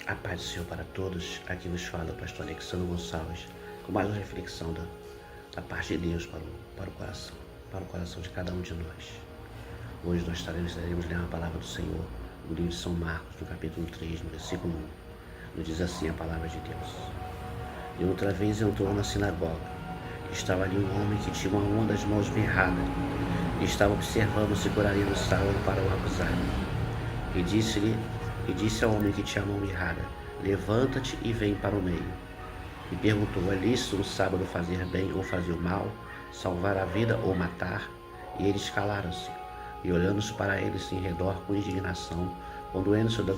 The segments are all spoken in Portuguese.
A paz do Senhor para todos. Aqui vos fala o pastor Alexandre Gonçalves, com mais uma reflexão da parte de Deus para o coração de cada um de nós. Hoje nós estaremos lendo a palavra do Senhor no livro de São Marcos, no capítulo 3, no versículo 1. Nos diz assim a palavra de Deus. E outra vez entrou na sinagoga. Estava ali um homem que tinha uma das mãos mirrada e estava observando se curaria no sábado para o acusar. E disse ao homem que tinha a mão mirrada: levanta-te e vem para o meio. E perguntou: é lícito no sábado fazer bem ou fazer o mal, salvar a vida ou matar? E eles calaram-se. E olhando-se para eles em redor com indignação, condoendo-se da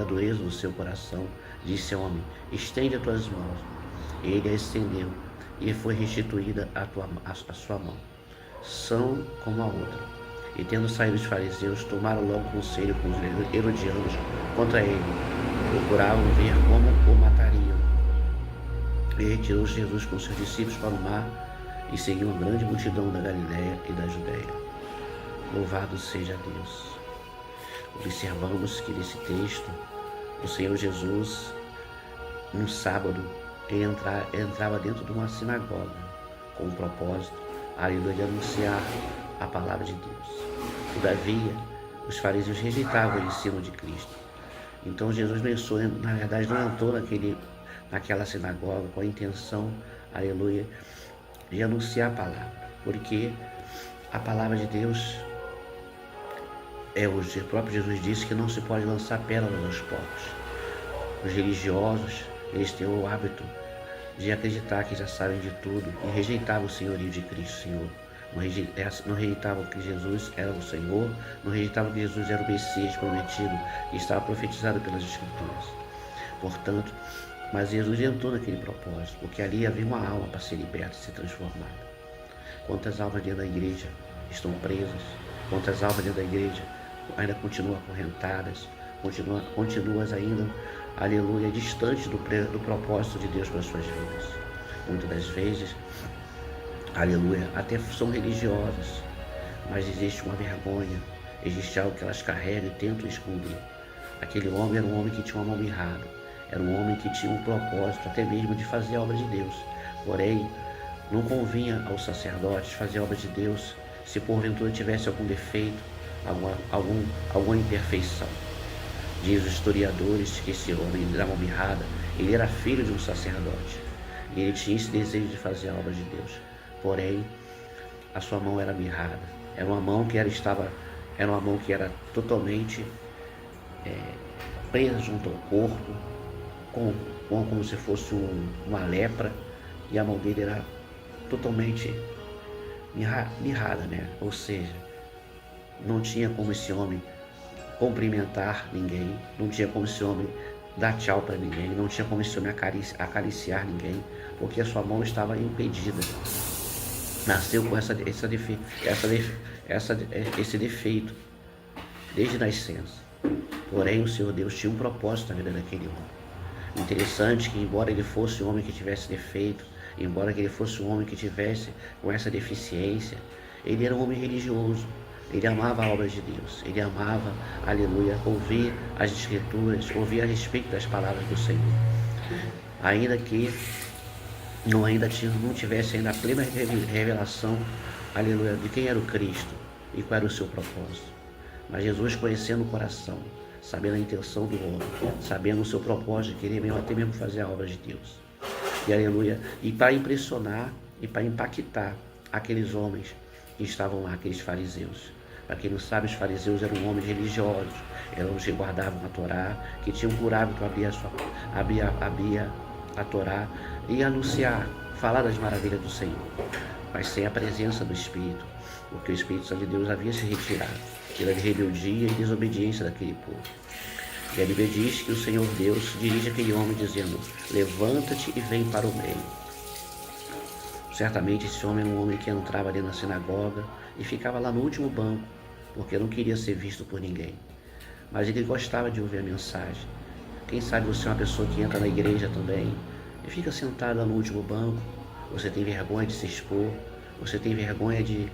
dureza do seu coração, disse ao homem: estende as tuas mãos. E ele a estendeu, e foi restituída a sua mão, são como a outra. E tendo saído os fariseus, tomaram logo conselho com os herodianos contra ele, procuravam ver como o matariam. E retirou Jesus com seus discípulos para o mar, e seguiu uma grande multidão da Galiléia e da Judéia. Louvado seja Deus! Observamos que nesse texto, o Senhor Jesus, num sábado, ele entrava dentro de uma sinagoga, com o propósito, aleluia, de anunciar a palavra de Deus. Todavia, os fariseus rejeitavam o ensino de Cristo. Então Jesus não entrou naquela sinagoga com a intenção, aleluia, de anunciar a palavra. Porque a palavra de Deus, o próprio Jesus disse que não se pode lançar pérolas aos porcos. Os religiosos, eles têm o hábito de acreditar que já sabem de tudo e rejeitavam o senhorio de Cristo, Senhor. Não rejeitavam que Jesus era o Senhor, não rejeitavam que Jesus era o Messias prometido, que estava profetizado pelas Escrituras. Portanto, mas Jesus entrou naquele propósito, porque ali havia uma alma para ser liberta e ser transformada. Quantas almas dentro da igreja estão presas? Quantas almas dentro da igreja ainda continuam acorrentadas? Continuam ainda, aleluia, distantes do propósito de Deus para as suas vidas. Muitas das vezes, aleluia, até são religiosas, mas existe uma vergonha, existe algo que elas carregam e tentam esconder. Aquele homem era um homem que tinha uma mão mirrada, era um homem que tinha um propósito até mesmo de fazer a obra de Deus. Porém, não convinha aos sacerdotes fazer a obra de Deus se porventura tivesse algum defeito, alguma imperfeição. Diz os historiadores que esse homem da mão mirrada, ele era filho de um sacerdote e ele tinha esse desejo de fazer a obra de Deus. Porém, a sua mão era mirrada. Era uma mão que era totalmente presa junto ao corpo, como se fosse uma lepra, e a mão dele era totalmente mirrada, né? Ou seja, não tinha como esse homem cumprimentar ninguém, não tinha como esse homem dar tchau para ninguém, não tinha como esse homem acariciar ninguém, porque a sua mão estava impedida. Nasceu com esse defeito desde nascença. Porém, o Senhor Deus tinha um propósito na vida daquele homem. Interessante que, embora ele fosse um homem que tivesse defeito, embora ele fosse um homem que tivesse com essa deficiência, ele era um homem religioso. Ele amava a obra de Deus, ele amava, aleluia, ouvir as Escrituras, ouvir a respeito das palavras do Senhor. Ainda que não tivesse ainda a plena revelação, aleluia, de quem era o Cristo e qual era o seu propósito. Mas Jesus, conhecendo o coração, sabendo a intenção do homem, sabendo o seu propósito, queria até mesmo fazer a obra de Deus. E aleluia, e para impressionar e para impactar aqueles homens que estavam lá, aqueles fariseus. Para quem não sabe, os fariseus eram homens religiosos, eram os que guardavam a Torá, que tinham por hábito abrir a Torá e anunciar, falar das maravilhas do Senhor, mas sem a presença do Espírito, porque o Espírito Santo de Deus havia se retirado pela rebeldia e desobediência daquele povo. E a Bíblia diz que o Senhor Deus dirige aquele homem dizendo: levanta-te e vem para o meio. Certamente esse homem era um homem que entrava ali na sinagoga e ficava lá no último banco, porque não queria ser visto por ninguém. Mas ele gostava de ouvir a mensagem. Quem sabe você é uma pessoa que entra na igreja também e fica sentada no último banco, você tem vergonha de se expor, você tem vergonha de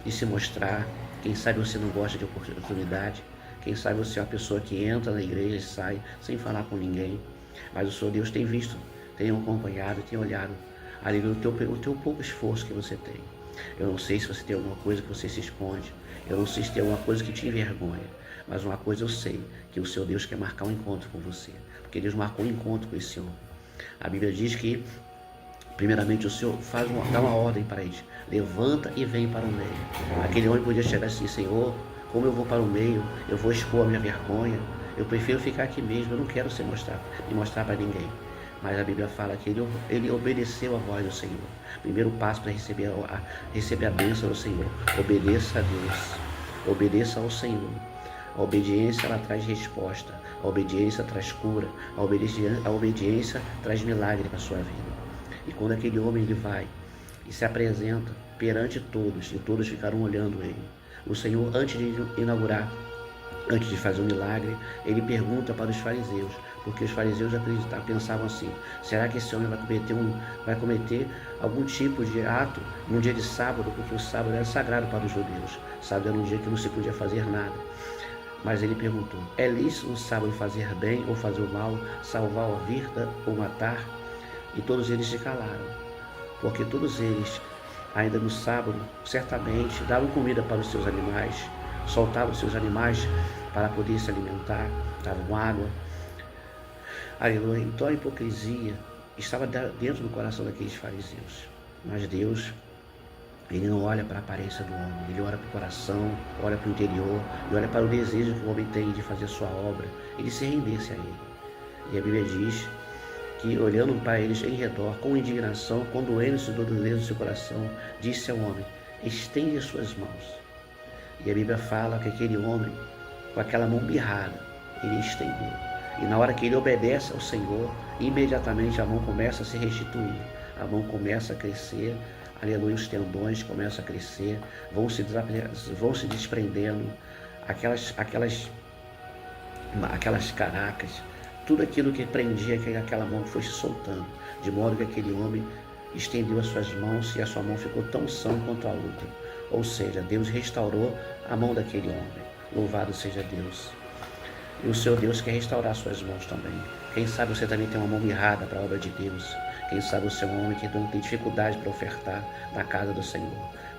se mostrar, quem sabe você não gosta de oportunidade, quem sabe você é uma pessoa que entra na igreja e sai sem falar com ninguém. Mas o Senhor Deus tem visto, tem acompanhado, tem olhado ali o teu pouco esforço que você tem. Eu não sei se você tem alguma coisa que você se esconde, eu não sei se tem alguma coisa que te envergonha, mas uma coisa eu sei, que o Seu Deus quer marcar um encontro com você, porque Deus marcou um encontro com esse homem. A Bíblia diz que, primeiramente, o Senhor dá uma ordem para eles: levanta e vem para o meio. Aquele homem podia chegar assim: Senhor, como eu vou para o meio, eu vou expor a minha vergonha, eu prefiro ficar aqui mesmo, eu não quero me mostrar para ninguém. Mas a Bíblia fala que ele obedeceu a voz do Senhor. Primeiro passo para receber a bênção do Senhor: obedeça a Deus, obedeça ao Senhor. A obediência, ela traz resposta, a obediência traz cura, a obediência traz milagre para a sua vida. E quando aquele homem ele vai e se apresenta perante todos, e todos ficaram olhando ele, o Senhor, antes de inaugurar, antes de fazer um milagre, ele pergunta para os fariseus, porque os fariseus pensavam assim: será que esse homem vai cometer algum tipo de ato num dia de sábado? Porque o sábado era sagrado para os judeus, sábado era um dia que não se podia fazer nada. Mas ele perguntou: é lícito no sábado fazer bem ou fazer o mal, salvar a vida ou matar? E todos eles se calaram, porque todos eles, ainda no sábado, certamente davam comida para os seus animais, soltavam os seus animais para poder se alimentar, davam água. Aleluia. Então a hipocrisia estava dentro do coração daqueles fariseus. Mas Deus, Ele não olha para a aparência do homem, Ele olha para o coração, olha para o interior, e olha para o desejo que o homem tem de fazer a sua obra, ele se rendesse a Ele. E a Bíblia diz que, olhando para eles em redor, com indignação, com doendo-se do desejo do seu coração, disse ao homem: estende as suas mãos. E a Bíblia fala que aquele homem, com aquela mão mirrada, ele estendeu. E na hora que ele obedece ao Senhor, imediatamente a mão começa a se restituir, a mão começa a crescer, aleluia, os tendões começam a crescer, vão se desprendendo, aquelas caracas, tudo aquilo que prendia aquela mão foi se soltando, de modo que aquele homem estendeu as suas mãos e a sua mão ficou tão sã quanto a outra. Ou seja, Deus restaurou a mão daquele homem. Louvado seja Deus. E o seu Deus quer restaurar suas mãos também. Quem sabe você também tem uma mão mirrada para a obra de Deus. Quem sabe você é um homem que não tem dificuldade para ofertar na casa do Senhor.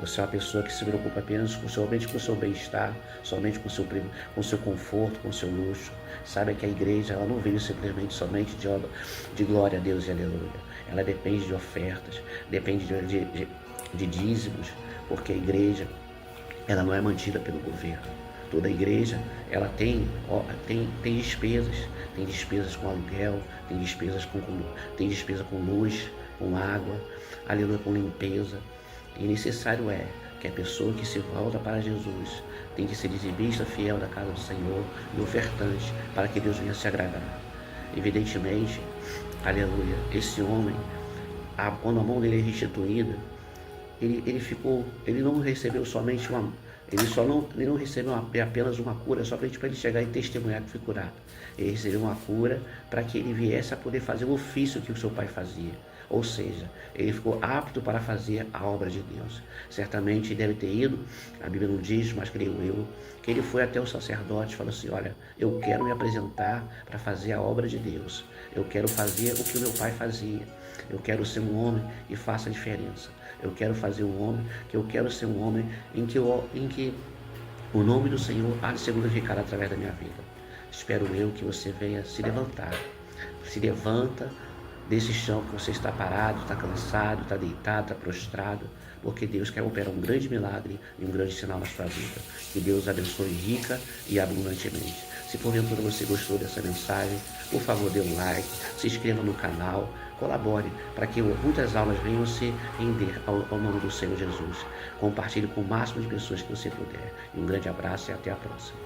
Você é uma pessoa que se preocupa apenas somente com o seu bem-estar, somente com o seu conforto, com o seu luxo. Sabe que a igreja ela não veio simplesmente somente de glória a Deus e aleluia. Ela depende de ofertas, depende de dízimos, porque a igreja ela não é mantida pelo governo. Toda a igreja ela tem despesas com aluguel, tem despesa com luz, com água, aleluia, com limpeza. E necessário é que a pessoa que se volta para Jesus tem que ser dizimista fiel da casa do Senhor e ofertante, para que Deus venha se agradar. Evidentemente, aleluia, esse homem, quando a mão dele é restituída, ele não recebeu somente ele não recebeu apenas uma cura somente para ele chegar e testemunhar que foi curado. Ele recebeu uma cura para que ele viesse a poder fazer o ofício que o seu pai fazia. Ou seja, ele ficou apto para fazer a obra de Deus. Certamente deve ter ido, a Bíblia não diz, mas creio eu, que ele foi até o sacerdote e falou assim: olha, eu quero me apresentar para fazer a obra de Deus. Eu quero fazer o que o meu pai fazia. Eu quero ser um homem que faça a diferença. Eu quero ser um homem em que o nome do Senhor há de ser glorificado através da minha vida. Espero eu que você venha se levantar. Se levanta desse chão que você está parado, está cansado, está deitado, está prostrado, porque Deus quer operar um grande milagre e um grande sinal na sua vida. Que Deus abençoe rica e abundantemente. Se porventura você gostou dessa mensagem, por favor, dê um like, se inscreva no canal, colabore para que muitas almas venham se render ao nome do Senhor Jesus. Compartilhe com o máximo de pessoas que você puder. E um grande abraço e até a próxima.